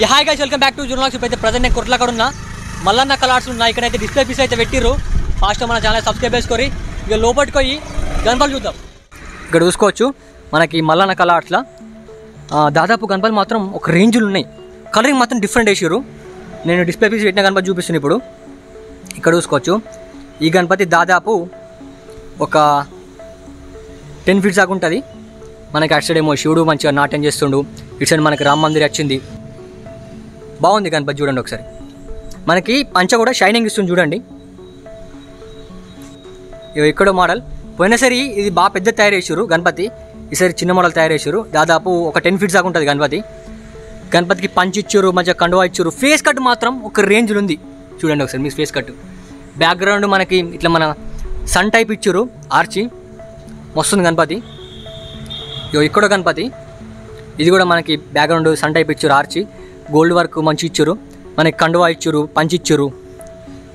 Hi guys, welcome back to జూర్నాక్స్. ఇప్పుడైతే present నేను కొట్లాకాడ ఉన్నా. మల్లన్న కలర్స్ ఉన్నా. ఇక్కడైతే డిస్ప్లే పీస్ అయితే పెట్టిర్రు. ఫాస్ట్గా మన ఛానల్ సబ్స్క్రైబ్ చేసుకొని ఇక లోపలికి పోయి గణపతులు చూద్దాం. ఇక్కడ చూసుకోవచ్చు మనకి మల్లన్న కలర్స్లో దాదాపు గణపతులు మాత్రం ఒక రేంజ్లు ఉన్నాయి. కలరింగ్ మాత్రం డిఫరెంట్ వేసారు. నేను డిస్ప్లే పీస్ పెట్టిన గణపతి చూపిస్తున్నాను. ఇప్పుడు ఇక్కడ చూసుకోవచ్చు ఈ గణపతి దాదాపు ఒక 10 feet దాకా ఉంటుంది. మనకి అటు సైడ్ ఏమో శివుడు మంచిగా నాట్యం చేస్తుండు, ఇటు సైడ్ మనకి రామ మందిర్ వచ్చింది. బాగుంది గణపతి, చూడండి ఒకసారి. మనకి పంచ కూడా షైనింగ్ ఇస్తుంది చూడండి. ఎక్కడో మోడల్ పోయినసరి ఇది బాగా పెద్ద తయారు చేసారు గణపతి. ఈసారి చిన్న మోడల్ తయారు చేసారు. దాదాపు ఒక 10 feet దాకా ఉంటుంది గణపతి. గణపతికి పంచ్ ఇచ్చారు, మంచిగా కండువా ఇచ్చారు. ఫేస్ కట్ మాత్రం ఒక రేంజ్లో ఉంది. చూడండి ఒకసారి మీ ఫేస్ కట్. బ్యాక్గ్రౌండ్ మనకి ఇట్లా మన సన్ టైప్ ఇచ్చారు, ఆర్చి వస్తుంది గణపతి. ఇక్కడ గణపతి ఇది కూడా మనకి బ్యాక్గ్రౌండ్ సన్ టైప్ ఇచ్చారు, ఆర్చి గోల్డ్ వర్క్ మంచి ఇచ్చారు. మనకి కండువా ఇచ్చారు, పంచి ఇచ్చారు.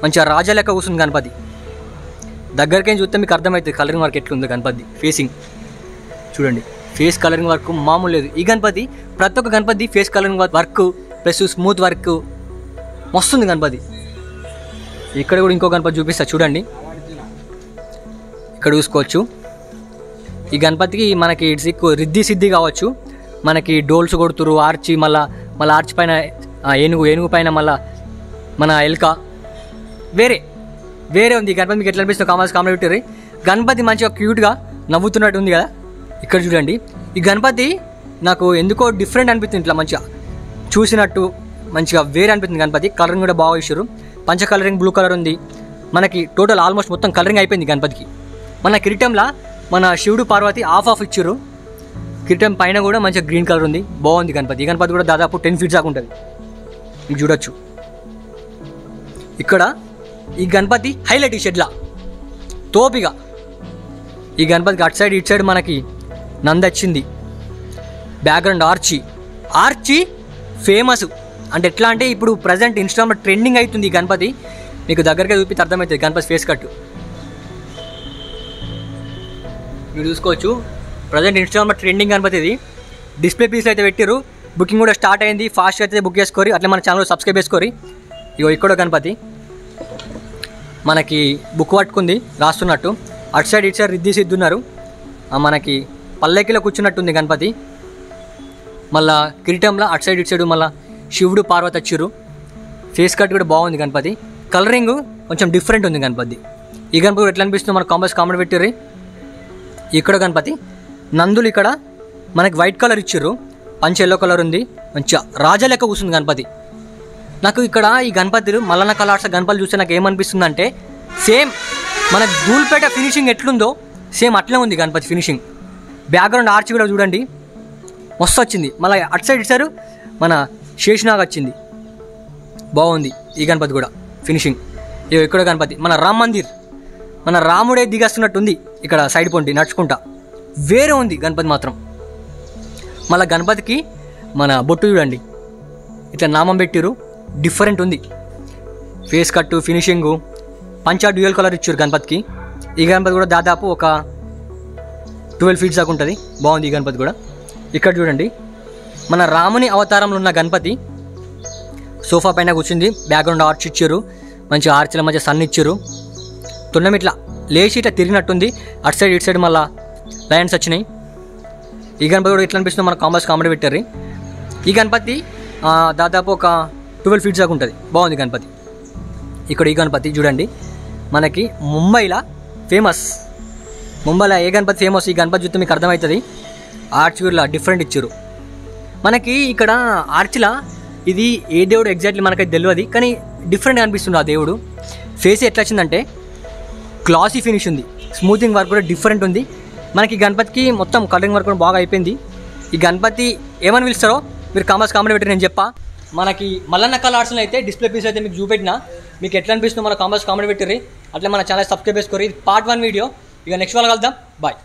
మంచిగా రాజా లెక్క కూర్చుంది గణపతి. దగ్గరికేం చూస్తే మీకు అర్థమవుతుంది కలరింగ్ వర్క్ ఎట్లుంది గణపతి. ఫేసింగ్ చూడండి, ఫేస్ కలరింగ్ వర్క్ మామూలు లేదు. ఈ గణపతి ప్రతి ఒక్క Ganapathi face colouring work plus smooth work మస్తుంది గణపతి. ఇక్కడ కూడా ఇంకో గణపతి చూపిస్తా చూడండి. ఇక్కడ చూసుకోవచ్చు ఈ గణపతికి మనకి రిద్ది సిద్ధి కావచ్చు. మనకి డోల్స్ కొడుతురు, ఆర్చి మళ్ళీ ఆర్చి పైన ఏనుగు పైన మళ్ళీ మన ఎల్క వేరే ఉంది. ఈ గణపతి మీకు ఎట్లా అనిపిస్తుంది కామెంట్ పెట్టారు. గణపతి మంచిగా క్యూట్గా నవ్వుతున్నట్టు ఉంది కదా. ఇక్కడ చూడండి ఈ గణపతి నాకు ఎందుకో డిఫరెంట్ అనిపిస్తుంది. ఇట్లా మంచిగా చూసినట్టు మంచిగా వేరే అనిపిస్తుంది గణపతి. కలరింగ్ కూడా బాగా ఇచ్చారు. పంచ కలరింగ్ బ్లూ కలర్ ఉంది. మనకి టోటల్ ఆల్మోస్ట్ మొత్తం కలరింగ్ అయిపోయింది గణపతికి. మన కిరీటంలో మన శివుడు పార్వతి ఆఫ్ ఇచ్చారు. కిరీటం పైన కూడా మంచిగా గ్రీన్ కలర్ ఉంది. బాగుంది గణపతి. ఈ గణపతి కూడా దాదాపు 10 feet దాకా ఉంటుంది. మీకు చూడొచ్చు ఇక్కడ ఈ గణపతి హైలైట్ ఈ షెడ్లా తోపిగా. ఈ గణపతికి అటు సైడ్ ఇటు సైడ్ మనకి నంది వచ్చింది. బ్యాక్గ్రౌండ్ ఆర్చి ఫేమస్. అంటే ఎట్లా అంటే ఇప్పుడు ప్రజెంట్ ఇన్స్టాగ్రామ్లో ట్రెండింగ్ అవుతుంది ఈ గణపతి. మీకు దగ్గరగా చూపితే అర్థమవుతుంది గణపతి ఫేస్ కట్. మీరు చూసుకోవచ్చు ప్రజెంట్ ఇన్స్టాగ్రామ్లో ట్రెండింగ్ గణపతి ఇది. డిస్ప్లే పీస్ అయితే పెట్టారు. బుకింగ్ కూడా స్టార్ట్ అయింది. ఫాస్ట్గా అయితే బుక్ చేసుకోరి. అట్లా మన ఛానల్ సబ్స్క్రైబ్ చేసుకోరి. ఇక్కడ గణపతి మనకి బుక్ పట్టుకుంది రాస్తున్నట్టు. అటు సైడ్ ఇటు సైడ్ రిద్ది సిద్ధున్నారు. మనకి పల్లెకిలో కూర్చున్నట్టుంది గణపతి. మళ్ళా కిరీటంలో అటు సైడ్ ఇటు సైడ్ మళ్ళీ శివుడు పార్వతి వచ్చారు. ఫేస్ కట్ కూడా బాగుంది గణపతి. కలరింగ్ కొంచెం డిఫరెంట్ ఉంది గణపతి. ఈ గణపతి ఎట్లా అనిపిస్తుందో మన కామెంట్ పెట్టారు. ఇక్కడ గణపతి నందులు ఇక్కడ మనకి వైట్ కలర్ ఇచ్చారు. పంచ ఎల్లో కలర్ ఉంది. మంచిగా రాజా లెక్క కూర్చుంది గణపతి. నాకు ఇక్కడ ఈ గణపతులు మల్లన్న కలర్స్ గణపతులు చూస్తే నాకు ఏమనిపిస్తుంది అంటే సేమ్ మన ధూల్పేట ఫినిషింగ్ ఎట్లుందో సేమ్ అట్లే ఉంది గణపతి ఫినిషింగ్. బ్యాక్గ్రౌండ్ ఆర్చి కూడా చూడండి మస్తు వచ్చింది. మళ్ళీ అటు సైడ్ ఇటు సైడ్ మన శేషనాగ్ వచ్చింది. బాగుంది ఈ గణపతి కూడా ఫినిషింగ్. ఇక్కడ గణపతి మన రామ మందిర్, మన రాముడే దిగస్తున్నట్టు ఉంది. ఇక్కడ సైడ్ పొంటి నడుచుకుంటా వేరే ఉంది గణపతి మాత్రం. మళ్ళీ గణపతికి మన బొట్టు చూడండి ఇట్లా నామం పెట్టిరు, డిఫరెంట్ ఉంది. ఫేస్ కట్టు ఫినిషింగు పంచా డ్యూయల్ కలర్ ఇచ్చారు గణపతికి. ఈ గణపతి కూడా దాదాపు ఒక 12 feet దాకా ఉంటుంది. బాగుంది ఈ గణపతి కూడా. ఇక్కడ చూడండి మన రాముని అవతారంలో ఉన్న గణపతి సోఫా పైన కూర్చుంది. బ్యాక్గ్రౌండ్ ఆర్చ్ ఇచ్చారు. మంచి ఆర్చ్ల మధ్య సన్ ఇచ్చారు. తొండం ఇట్లా లేచి ఇట్లా తిరిగినట్టుంది. అటు సైడ్ ఇటు సైడ్ మళ్ళీ లైన్స్ వచ్చినాయి. ఈ గణపతి కూడా ఎట్లా అనిపిస్తుందో మన కామెంట్ పెట్టారు. ఈ గణపతి దాదాపు ఒక 12 feet దాకా ఉంటుంది. బాగుంది గణపతి. ఇక్కడ ఈ గణపతి చూడండి మనకి ముంబైలో ఫేమస్. ముంబైలో ఏ గణపతి ఫేమస్ ఈ గణపతి చూస్తే మీకు అర్థమవుతుంది. ఆర్చ్ కూడా డిఫరెంట్ ఇచ్చారు. మనకి ఇక్కడ ఆర్చ్లా ఇది ఏ దేవుడు ఎగ్జాక్ట్లీ మనకైతే తెలియదు, కానీ డిఫరెంట్ అనిపిస్తుంది ఆ దేవుడు. ఫేస్ ఎట్లా వచ్చిందంటే గ్లాసీ ఫినిష్ ఉంది. స్మూతింగ్ వర్క్ కూడా డిఫరెంట్ ఉంది. మనకి గణపతికి మొత్తం కలరింగ్ వర్క్ కూడా బాగా అయిపోయింది. ఈ గణపతి ఏమని పిలుస్తారో మీరు కామెంట్ పెట్టి నేను చెప్పా. మనకి మల్లన్న కలర్స్లో అయితే డిస్ప్లే పీస్ అయితే మీకు చూపెట్టినా. మీకు ఎట్లా అనిపిస్తుందో మన కామెంట్ పెట్టిర్రి. అట్లా మన ఛానల్ సబ్స్క్రైబ్ చేసుకోరి. ఇది part 1 వీడియో. ఇక నెక్స్ట్ వాళ్ళు కలుద్దాం. బాయ్.